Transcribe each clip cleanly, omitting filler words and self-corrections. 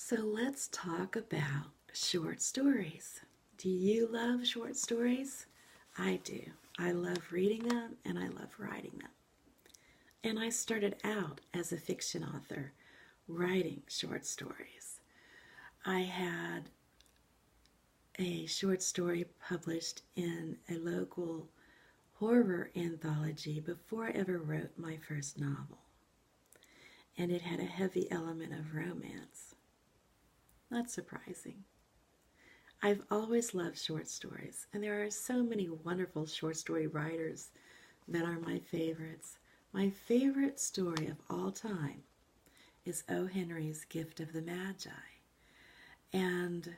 So let's talk about short stories. Do you love short stories? I do. I love reading them and I love writing them. And I started out as a fiction author writing short stories. I had a short story published in a local horror anthology before I ever wrote my first novel. And it had a heavy element of romance. Not surprising. I've always loved short stories, and there are so many wonderful short story writers that are my favorites. My favorite story of all time is O. Henry's Gift of the Magi. And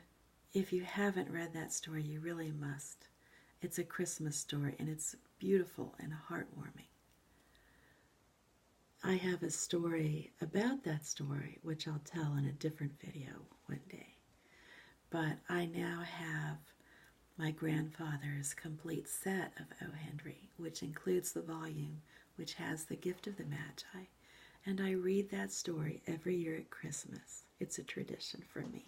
if you haven't read that story, you really must. It's a Christmas story, and it's beautiful and heartwarming. I have a story about that story, which I'll tell in a different video one day. But I now have my grandfather's complete set of O. Henry, which includes the volume which has the Gift of the Magi. And I read that story every year at Christmas. It's a tradition for me.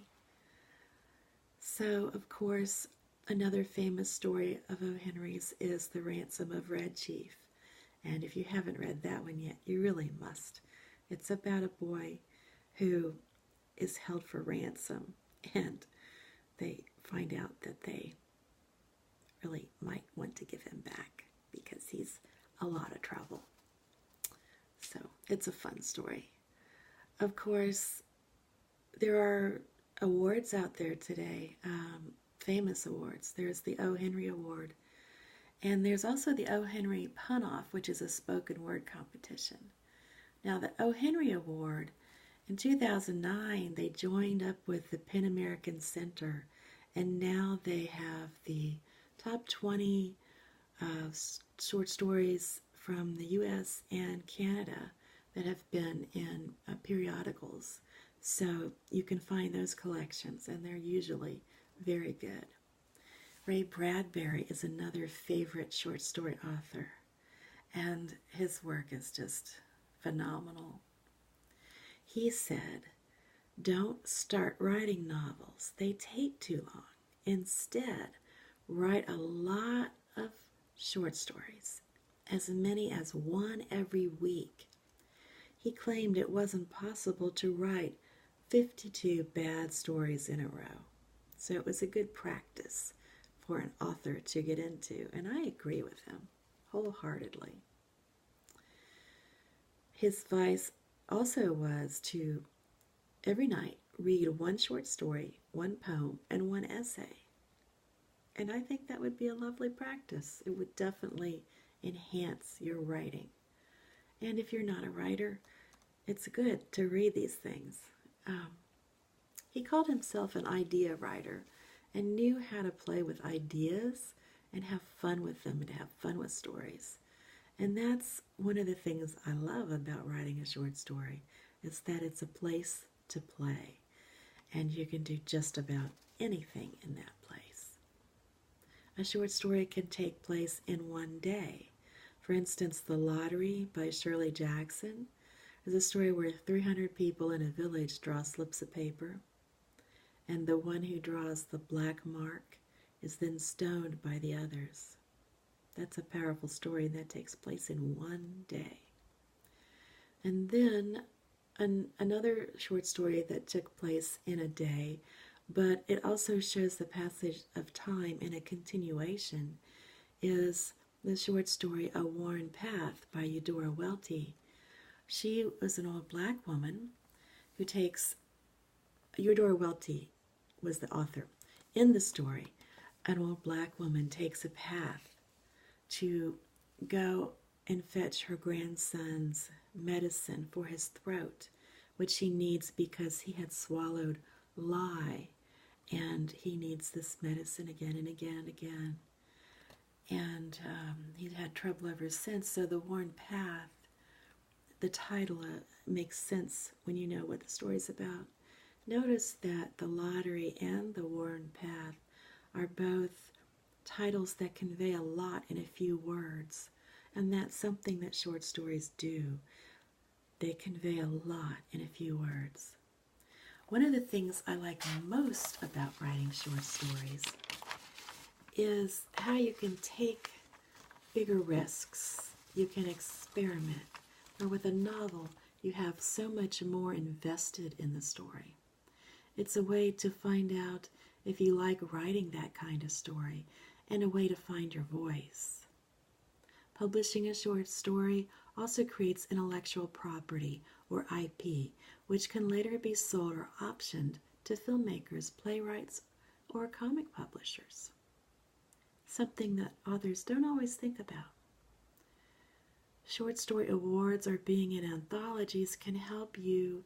So, of course, another famous story of O. Henry's is The Ransom of Red Chief. And if you haven't read that one yet, you really must. It's about a boy who is held for ransom, and they find out that they really might want to give him back because he's a lot of trouble. So it's a fun story. Of course, there are awards out there today, famous awards. There's the O. Henry Award. And there's also the O. Henry Pun-Off, which is a spoken word competition. Now, the O. Henry Award, in 2009, they joined up with the PEN American Center, and now they have the top 20 short stories from the U.S. and Canada that have been in periodicals. So you can find those collections, and they're usually very good. Ray Bradbury is another favorite short story author, and his work is just phenomenal. He said, "Don't start writing novels. They take too long. Instead, write a lot of short stories, as many as one every week." He claimed it wasn't possible to write 52 bad stories in a row, so it was a good practice for an author to get into, and I agree with him wholeheartedly. His advice also was to every night read one short story, one poem, and one essay. And I think that would be a lovely practice. It would definitely enhance your writing. And if you're not a writer, it's good to read these things. He called himself an idea writer and knew how to play with ideas and have fun with them and have fun with stories. And that's one of the things I love about writing a short story, is that it's a place to play, and you can do just about anything in that place. A short story can take place in one day. For instance, The Lottery by Shirley Jackson is a story where 300 people in a village draw slips of paper, and the one who draws the black mark is then stoned by the others. That's a powerful story, and that takes place in one day. And then another short story that took place in a day, but it also shows the passage of time in a continuation, is the short story A Worn Path by Eudora Welty. She was an old black woman who takes Eudora Welty was the author. In the story, an old black woman takes a path to go and fetch her grandson's medicine for his throat, which he needs because he had swallowed lye, and he needs this medicine again and again and again. And he'd had trouble ever since, so The Worn Path, the title makes sense when you know what the story's about. Notice that The Lottery and The Worn Path are both titles that convey a lot in a few words, and that's something that short stories do. They convey a lot in a few words. One of the things I like most about writing short stories is how you can take bigger risks. You can experiment. Or with a novel, you have so much more invested in the story. It's a way to find out if you like writing that kind of story, and a way to find your voice. Publishing a short story also creates intellectual property, or IP, which can later be sold or optioned to filmmakers, playwrights, or comic publishers. Something that authors don't always think about. Short story awards or being in anthologies can help you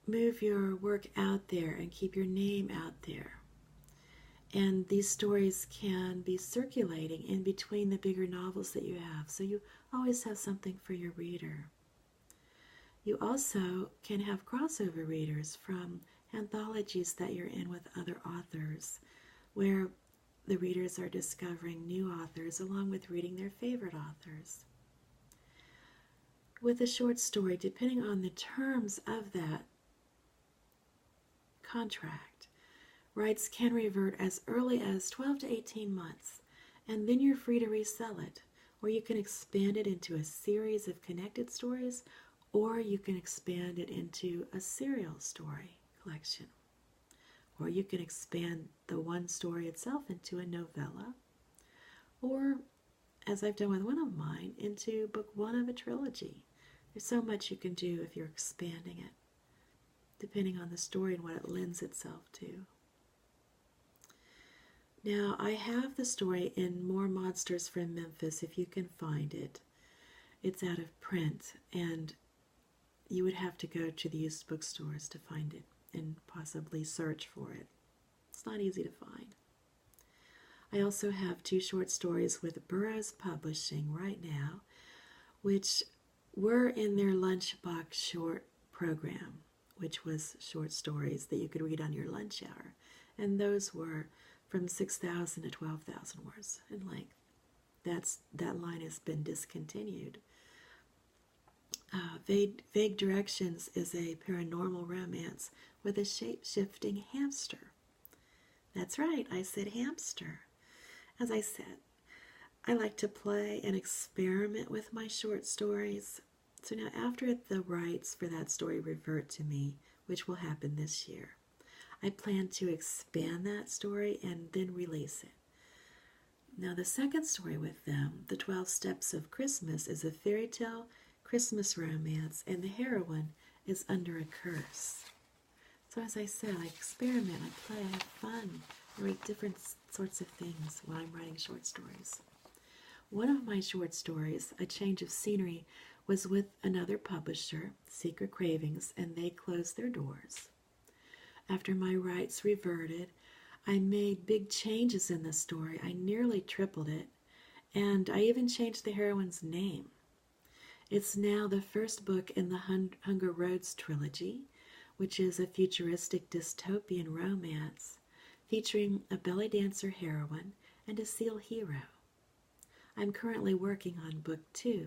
move your work out there and keep your name out there. And these stories can be circulating in between the bigger novels that you have, so you always have something for your reader. You also can have crossover readers from anthologies that you're in with other authors, where the readers are discovering new authors along with reading their favorite authors. With a short story, depending on the terms of that contract, rights can revert as early as 12 to 18 months, and then you're free to resell it, or you can expand it into a series of connected stories, or you can expand it into a serial story collection, or you can expand the one story itself into a novella, or, as I've done with one of mine, into book one of a trilogy. There's so much you can do if you're expanding it, depending on the story and what it lends itself to. Now, I have the story in More Monsters from Memphis, if you can find it. It's out of print, and you would have to go to the used bookstores to find it and possibly search for it. It's not easy to find. I also have 2 short stories with Burroughs Publishing right now, which were in their Lunchbox short program, which was short stories that you could read on your lunch hour. And those were from 6,000 to 12,000 words in length. That line has been discontinued. Vague Directions is a paranormal romance with a shape-shifting hamster. That's right, I said hamster. As I said, I like to play and experiment with my short stories. So now after the rights for that story revert to me, which will happen this year, I plan to expand that story and then release it. Now the second story with them, The 12 Steps of Christmas, is a fairy tale Christmas romance, and the heroine is under a curse. So as I said, I experiment, I play, I have fun, I write different sorts of things when I'm writing short stories. One of my short stories, A Change of Scenery, was with another publisher, Secret Cravings, and they closed their doors. After my rights reverted, I made big changes in the story. I nearly tripled it, and I even changed the heroine's name. It's now the first book in the Hunger Roads trilogy, which is a futuristic dystopian romance featuring a belly dancer heroine and a seal hero. I'm currently working on book 2.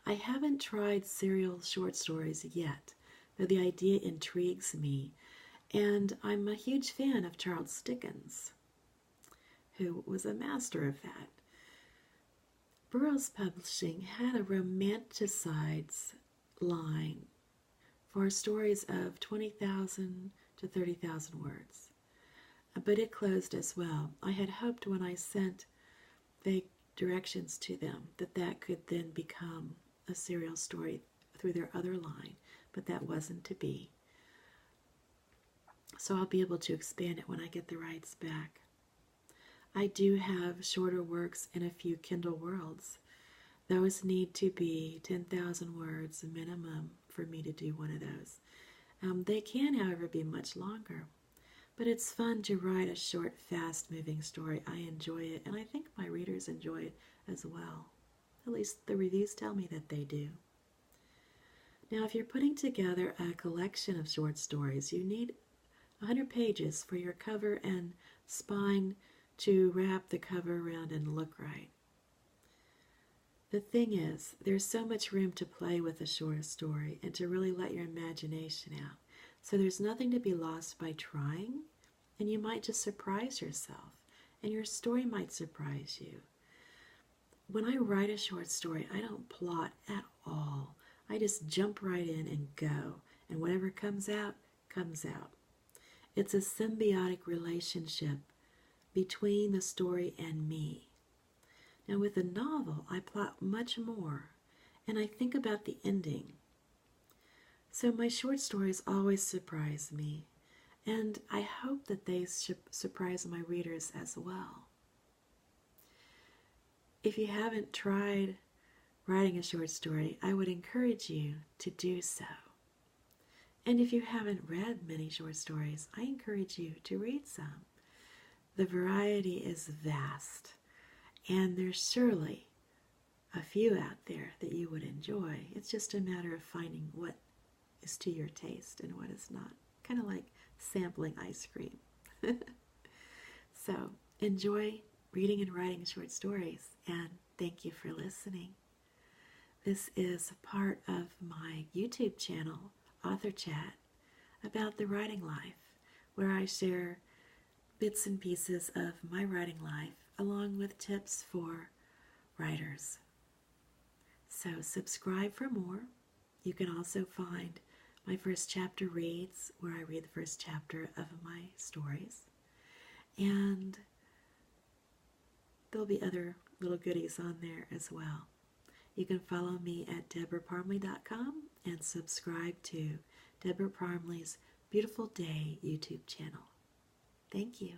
I haven't tried serial short stories yet, though the idea intrigues me, and I'm a huge fan of Charles Dickens, who was a master of that. Burroughs Publishing had a romanticized line for stories of 20,000 to 30,000 words, but it closed as well. I had hoped when I sent Vague Directions to them that could then become a serial story through their other line, but that wasn't to be. So I'll be able to expand it when I get the rights back. I do have shorter works in a few Kindle Worlds. Those need to be 10,000 words minimum for me to do one of those. They can, however, be much longer. But it's fun to write a short, fast-moving story. I enjoy it, and I think my readers enjoy it as well. At least the reviews tell me that they do. Now, if you're putting together a collection of short stories, you need 100 pages for your cover and spine to wrap the cover around and look right. The thing is, there's so much room to play with a short story and to really let your imagination out. So there's nothing to be lost by trying, and you might just surprise yourself, and your story might surprise you. When I write a short story, I don't plot at all. I just jump right in and go, and whatever comes out, comes out. It's a symbiotic relationship between the story and me. Now, with a novel, I plot much more, and I think about the ending. So my short stories always surprise me, and I hope that they surprise my readers as well. If you haven't tried writing a short story, I would encourage you to do so. And if you haven't read many short stories, I encourage you to read some. The variety is vast, and there's surely a few out there that you would enjoy. It's just a matter of finding what is to your taste and what is not. Kind of like sampling ice cream. So enjoy reading and writing short stories, and thank you for listening. This is part of my YouTube channel, Author Chat, about the writing life, where I share bits and pieces of my writing life along with tips for writers. So subscribe for more. You can also find my first chapter reads, where I read the first chapter of my stories. And there'll be other little goodies on there as well. You can follow me at debraparmley.com and subscribe to Debra Parmley's Beautiful Day YouTube channel. Thank you.